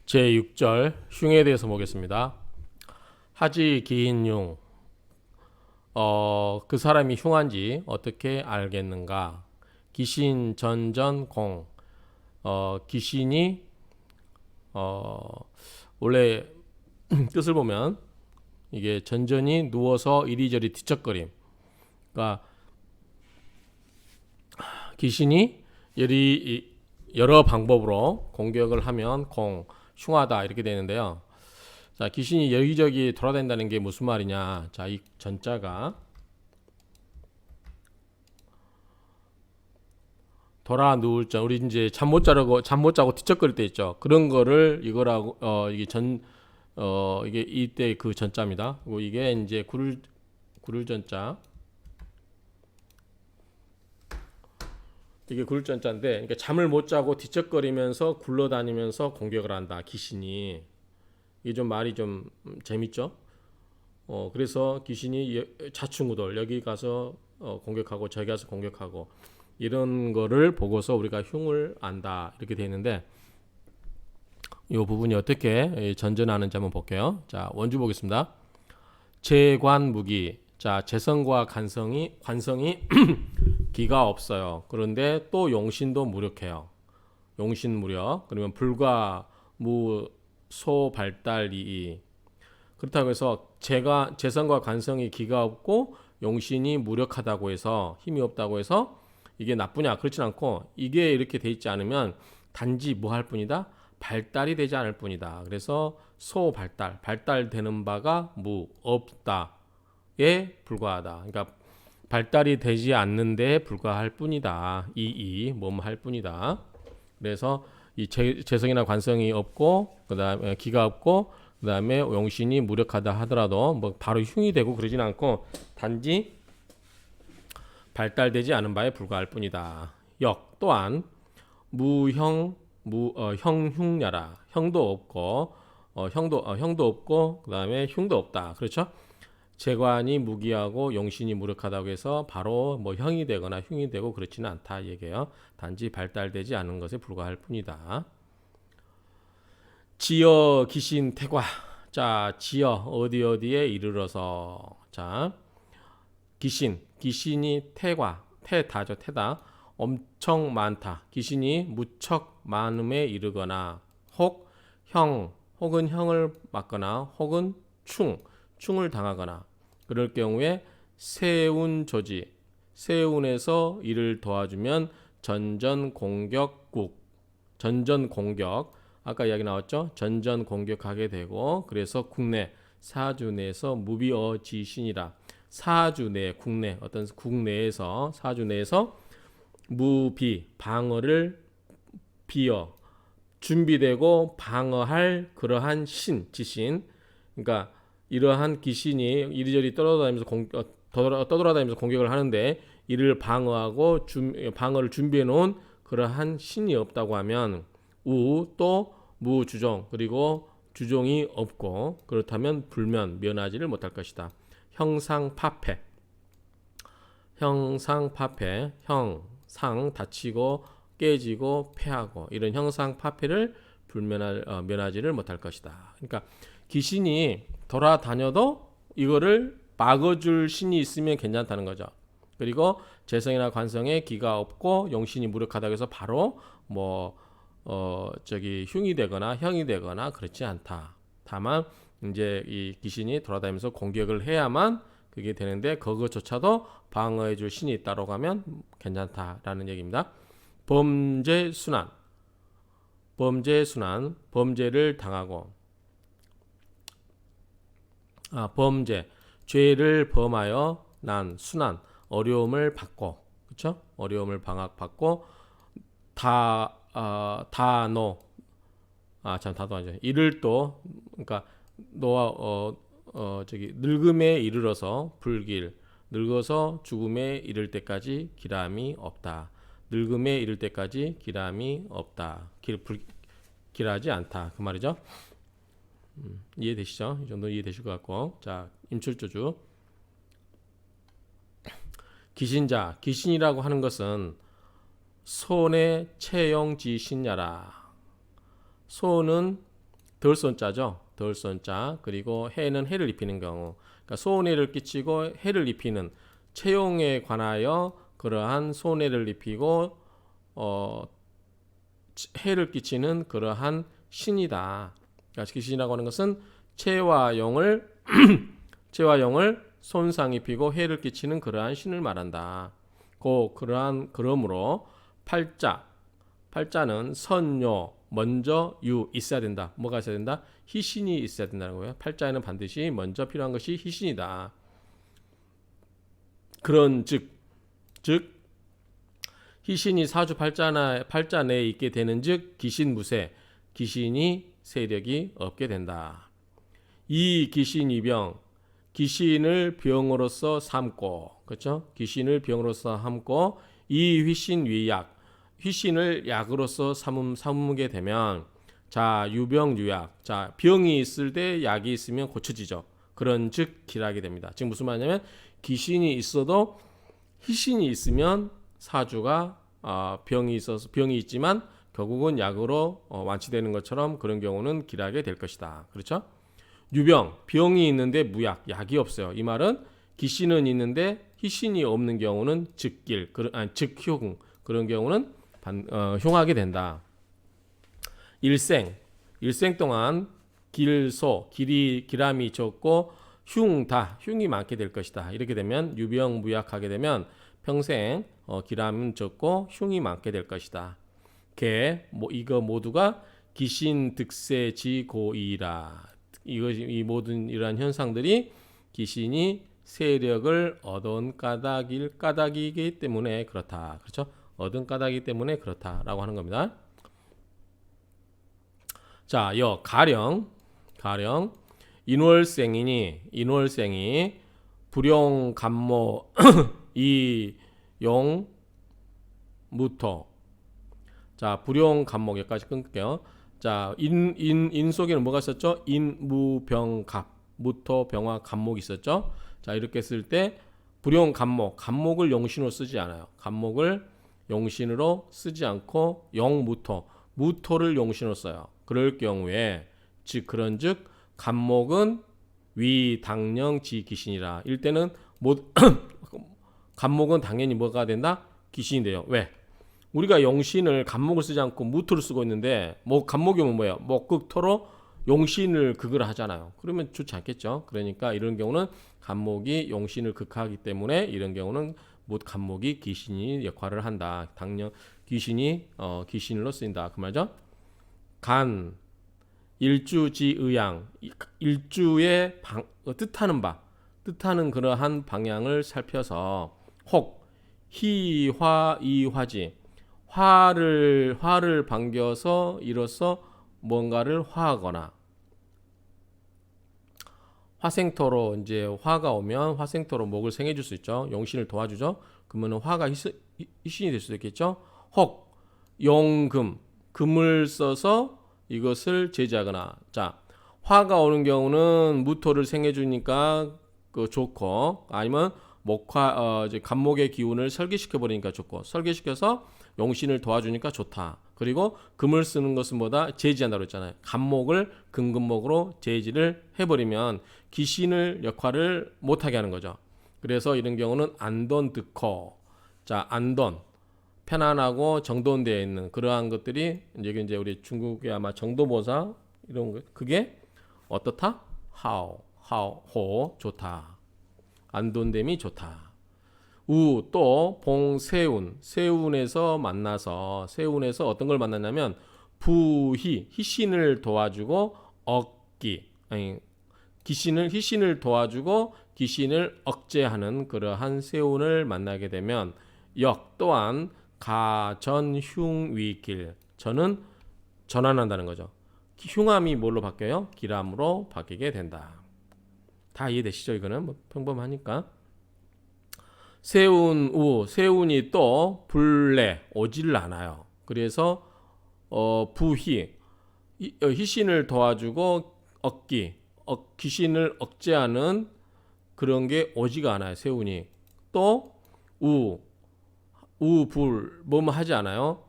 제6절 흉에 대해서 보겠습니다. 하지 기인흉. 그 사람이 흉한지 어떻게 알겠는가? 기신 전전공. 귀신이 원래 뜻을 보면 이게 전전이 누워서 이리저리 뒤척거림. 그러니까 귀신이 여러 방법으로 공격을 하면 흉하다 이렇게 되는데요. 자, 귀신이 여기저기 돌아다닌다는 게 무슨 말이냐? 자, 이 전자가 돌아 누울 전, 우리 이제 잠 못 자고 뒤척거릴 때 있죠. 그런 거를 이거라고 이게 이때 그 전자입니다. 그리고 이게 이제 구를 전자. 이게 구를 전자인데, 그러니까 잠을 못 자고 뒤척거리면서 굴러다니면서 공격을 한다. 귀신이. 이게 좀 말이 좀 재밌죠? 그래서 귀신이 자충우돌 여기 가서 공격하고 저기 가서 공격하고 이런 거를 보고서 우리가 흉을 안다 이렇게 되어 있는데 이 부분이 어떻게 전전하는지 한번 볼게요. 자, 원주 보겠습니다. 재관무기. 자, 재성과 관성이 기가 없어요. 그런데 또 용신도 무력해요. 용신 무력. 그러면 불과 무 소발달이 그렇다고 해서 재성과 관성이 기가 없고 용신이 무력하다고 해서 힘이 없다고 해서 이게 나쁘냐? 그렇진 않고 이게 이렇게 돼 있지 않으면 단지 뭐 할 뿐이다? 발달이 되지 않을 뿐이다. 그래서 발달되는 바가 없다에 불과하다. 그러니까 발달이 되지 않는데 불과할 뿐이다. 뭐할 뿐이다. 그래서 이 재성이나 관성이 없고 그다음에 기가 없고 그다음에 용신이 무력하다 하더라도 뭐 바로 흉이 되고 그러진 않고 단지 발달되지 않은 바에 불과할 뿐이다. 역 또한 형흉야라. 형도 없고 형도 없고 그다음에 흉도 없다. 그렇죠? 재관이 무기하고 용신이 무력하다고 해서 바로 뭐 형이 되거나 흉이 되고 그렇지는 않다 얘기예요. 단지 발달되지 않은 것에 불과할 뿐이다. 지어 기신 태과. 자, 지어 어디에 이르러서. 자, 귀신이 태다죠. 태다. 엄청 많다. 귀신이 무척 많음에 이르거나 혹은 형을 맞거나 혹은 충을 당하거나 그럴 경우에 세운에서 이를 도와주면 전전 공격 아까 이야기 나왔죠. 전전 공격하게 되고 그래서 국내 사주 내에서 무비어지신이라 사주 내 국내 어떤 국내에서 사주 내에서 무비 방어를 비어 준비되고 방어할 그러한 지신 그러니까 이러한 귀신이 이리저리 떠돌아다니면서 공격을 하는데 이를 방어하고 방어를 준비해 놓은 그러한 신이 없다고 하면 또 무주종 그리고 주종이 없고 그렇다면 면하지를 못할 것이다. 형상 다치고 깨지고 패하고 이런 형상 파패를 면하지를 못할 것이다. 그러니까 귀신이 돌아다녀도 이거를 막아줄 신이 있으면 괜찮다는 거죠. 그리고 재성이나 관성에 기가 없고 용신이 무력하다고 해서 바로 흉이 되거나 형이 되거나 그렇지 않다. 다만 이제 이 귀신이 돌아다니면서 공격을 해야만 그게 되는데 그것조차도 방어해줄 신이 있다고 하면 괜찮다라는 얘기입니다. 범죄를 당하고 죄를 범하여 난 순환 어려움을 받고 그렇죠? 어려움을 받고 다노 다도 아니죠. 이를 또 그러니까 노아 늙음에 이르러서 불길 늙어서 죽음에 이를 때까지 기람이 없다. 늙음에 이를 때까지 기람이 없다. 길하지 않다. 그 말이죠. 이해되시죠? 이 정도 이해되실 것 같고. 자, 임출조주. 귀신이라고 하는 것은 손의 채용지신야라. 소는 덜손자죠. 덜손자. 그리고 해는 해를 입히는 경우. 그러니까 손해를 끼치고 해를 입히는 채용에 관하여 그러한 손해를 입히고 해를 끼치는 그러한 신이다. 그러니까 귀신이라고 하는 것은 체와 영을 손상 입히고 해를 끼치는 그러한 신을 말한다. 그러므로 팔자는 선요 먼저 유 있어야 된다. 뭐가 있어야 된다? 희신이 있어야 된다는 거예요. 팔자에는 반드시 먼저 필요한 것이 희신이다. 그런 즉 희신이 사주 팔자 내에 있게 되는 즉 기신무세 귀신이 세력이 없게 된다. 이 기신이병 귀신을 병으로서 삼고 그렇죠? 귀신을 병으로서 삼고 이 휘신위약 휘신을 약으로서 삼게 되면 자 유병유약 자 병이 있을 때 약이 있으면 고쳐지죠. 그런 즉 기라게 됩니다. 지금 무슨 말이냐면 귀신이 있어도 휘신이 있으면 사주가 병이 있지만 결국은 약으로 완치되는 것처럼 그런 경우는 기라게 될 것이다. 그렇죠? 유병 병이 있는데 무약 약이 없어요. 이 말은 기신은 있는데 희신이 없는 경우는 즉흉 그런 경우는 흉하게 된다. 일생 동안 기람이 적고 흉이 많게 될 것이다. 이렇게 되면 유병무약하게 되면 평생 기람 적고 흉이 많게 될 것이다. 이거 모두가 기신득세지고이라. 이 모든 이러한 현상들이 귀신이 세력을 얻은 까닭이기 때문에 그렇다. 그렇죠? 얻은 까닭이기 때문에 그렇다라고 하는 겁니다. 자, 가령 인월생이 불용간모 이용 무토. 자, 불용간목 여기까지 끊을게요. 자, 인 속에는 뭐가 있었죠? 인무병갑, 무토, 병화, 간목이 있었죠. 자, 이렇게 쓸 때 간목을 용신으로 쓰지 않아요. 간목을 용신으로 쓰지 않고 무토를 용신으로 써요. 그럴 경우에 그런즉 간목은 위당령 지귀신이라. 일때는 간목은 당연히 뭐가 된다? 귀신이 돼요. 왜? 우리가 용신을 간목을 쓰지 않고 무토를 쓰고 있는데 간목이 오면 뭐예요? 목극토로 용신을 극을 하잖아요. 그러면 좋지 않겠죠. 그러니까 이런 경우는 간목이 용신을 극하기 때문에 이런 경우는 간목이 귀신이 역할을 한다. 당연 귀신이 귀신으로 쓰인다. 그 말이죠. 간 일주지의양 일주의 뜻하는 그러한 방향을 살펴서 혹 희화이화지 화를 반겨서 이로써 뭔가를 화하거나 화생토로 이제 화가 오면 화생토로 목을 생해줄 수 있죠. 용신을 도와주죠. 그러면 화가 희신이 될 수도 있겠죠. 혹 금을 써서 이것을 제지하거나. 자, 화가 오는 경우는 무토를 생해주니까 좋고 아니면 이제 간목의 기운을 설계시켜 버리니까 좋고 설계시켜서 용신을 도와주니까 좋다. 그리고 금을 쓰는 것은 제지한다고 했잖아요. 간목을 금목으로 제지를 해버리면 귀신을 역할을 못하게 하는 거죠. 그래서 이런 경우는 안돈 득호. 자, 안돈 편안하고 정돈되어 있는 그러한 것들이 이제 우리 중국의 아마 정도보사 이런 거 그게 어떻다? 호 좋다. 안돈됨이 좋다. 또 세운에서 만나서 세운에서 어떤 걸 만났냐면 희신을 도와주고 희신을 도와주고 귀신을 억제하는 그러한 세운을 만나게 되면 또한 가전흉위길 저는 전환한다는 거죠. 흉함이 뭘로 바뀌어요? 기람으로 바뀌게 된다. 다 이해되시죠? 이거는 평범하니까. 세운이 또 불내 오지를 않아요. 그래서 희신을 도와주고 귀신을 억제하는 그런 게 오지가 않아요. 세운이. 또 뭐뭐 하지 않아요.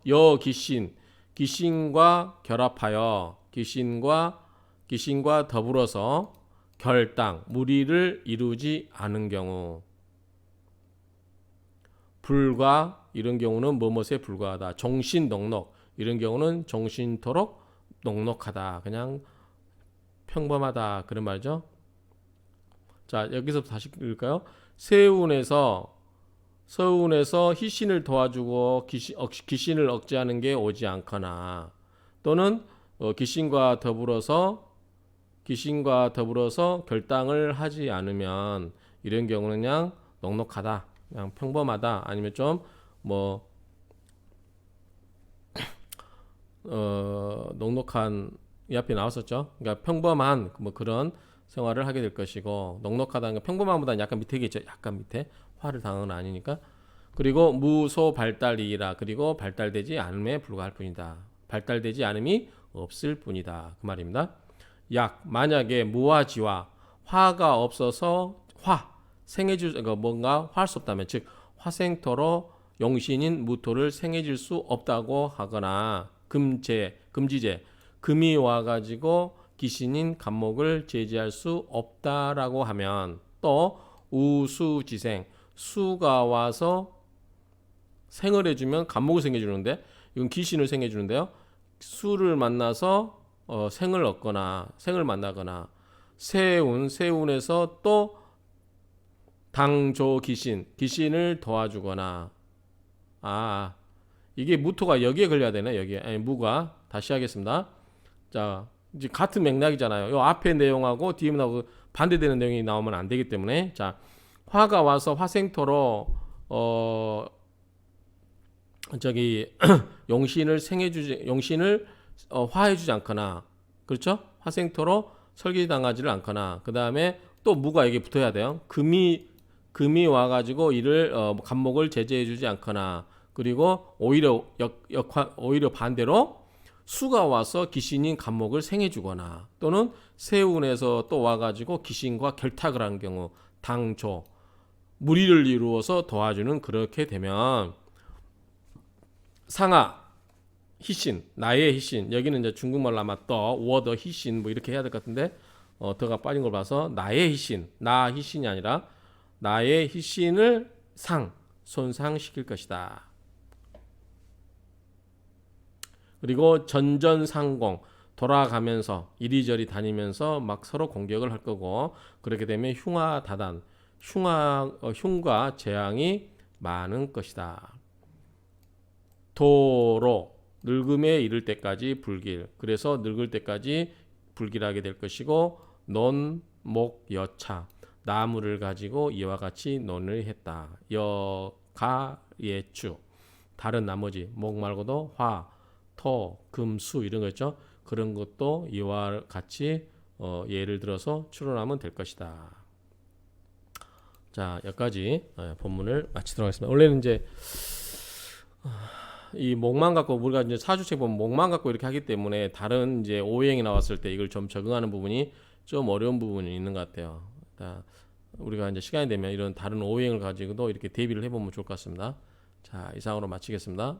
귀신과 결합하여 귀신과 귀신과 더불어서 결당, 무리를 이루지 않은 경우, 불과 이런 경우는 뭐뭐에 불과하다. 정신 넉넉 이런 경우는 정신토록 넉넉하다. 그냥 평범하다 그런 말이죠. 자, 여기서 다시 읽을까요? 서운에서 희신을 도와주고 귀신을 억제하는 게 오지 않거나, 또는 귀신과 더불어서 결당을 하지 않으면, 이런 경우는 그냥 넉넉하다, 그냥 평범하다, 아니면 좀 뭐 넉넉한, 이 앞에 나왔었죠. 그러니까 평범한 뭐 그런 생활을 하게 될 것이고, 넉넉하다는 건 평범함보다는 약간 밑에겠죠. 약간 밑에, 화를 당한 건 아니니까. 그리고 무소 발달이라, 그리고 발달되지 않음에 불과할 뿐이다. 발달되지 않음이 없을 뿐이다. 그 말입니다. 약, 만약에 무화지와 화가 없어서 생해줄, 뭔가 할 수 없다면, 즉 화생토로 용신인 무토를 생해질 수 없다고 하거나, 금지제, 금이 와가지고 귀신인 간목을 제지할 수 없다라고 하면, 또 우수지생, 수가 와서 생을 해주면 간목을 생해주는데, 이건 귀신을 생해주는데요. 수를 만나서 생을 얻거나 생을 만나거나, 세운에서 또 당조 귀신을 도와주거나, 이게 무토가 여기에 걸려야 되네. 여기에, 아니, 무가. 다시 하겠습니다. 자, 이제 같은 맥락이잖아요. 요 앞에 내용하고 뒤에 나오고 반대되는 내용이 나오면 안 되기 때문에, 자, 화가 와서 화생토로 용신을 화해주지 않거나, 그렇죠? 화생토로 설계당하지를 않거나, 그 다음에 또 무가 여기 붙어야 돼요. 금이 와가지고 이를 간목을 제재해주지 않거나, 그리고 오히려 반대로 수가 와서 귀신인 간목을 생해주거나, 또는 세운에서 또 와가지고 귀신과 결탁을 한 경우, 당조, 무리를 이루어서 도와주는, 그렇게 되면 상하, 희신, 나의 희신, 여기는 이제 중국말로 아마 워더 희신 뭐 이렇게 해야 될 것 같은데, 더가 빠진 걸 봐서 나의 희신, 나 희신이 아니라 나의 희신을 손상시킬 것이다. 그리고 전전상공, 돌아가면서 이리저리 다니면서 막 서로 공격을 할 거고, 그렇게 되면 흉과 재앙이 많은 것이다. 도로, 늙음에 이를 때까지 불길, 그래서 늙을 때까지 불길하게 될 것이고, 논, 목, 여차, 나무를 가지고 이와 같이 논을 했다. 가, 예추, 다른 나머지 목 말고도 화, 토, 금, 수 이런 거 있죠. 그런 것도 이와 같이 예를 들어서 추론하면 될 것이다. 자, 여기까지 본문을 마치도록 하겠습니다. 원래는 이제 이 목만 갖고, 우리가 이제 사주책 보면 목만 갖고 이렇게 하기 때문에 다른 이제 오행이 나왔을 때 이걸 좀 적응하는 부분이 좀 어려운 부분이 있는 것 같아요. 우리가 이제 시간이 되면 이런 다른 오행을 가지고도 이렇게 대비를 해보면 좋을 것 같습니다. 자, 이상으로 마치겠습니다.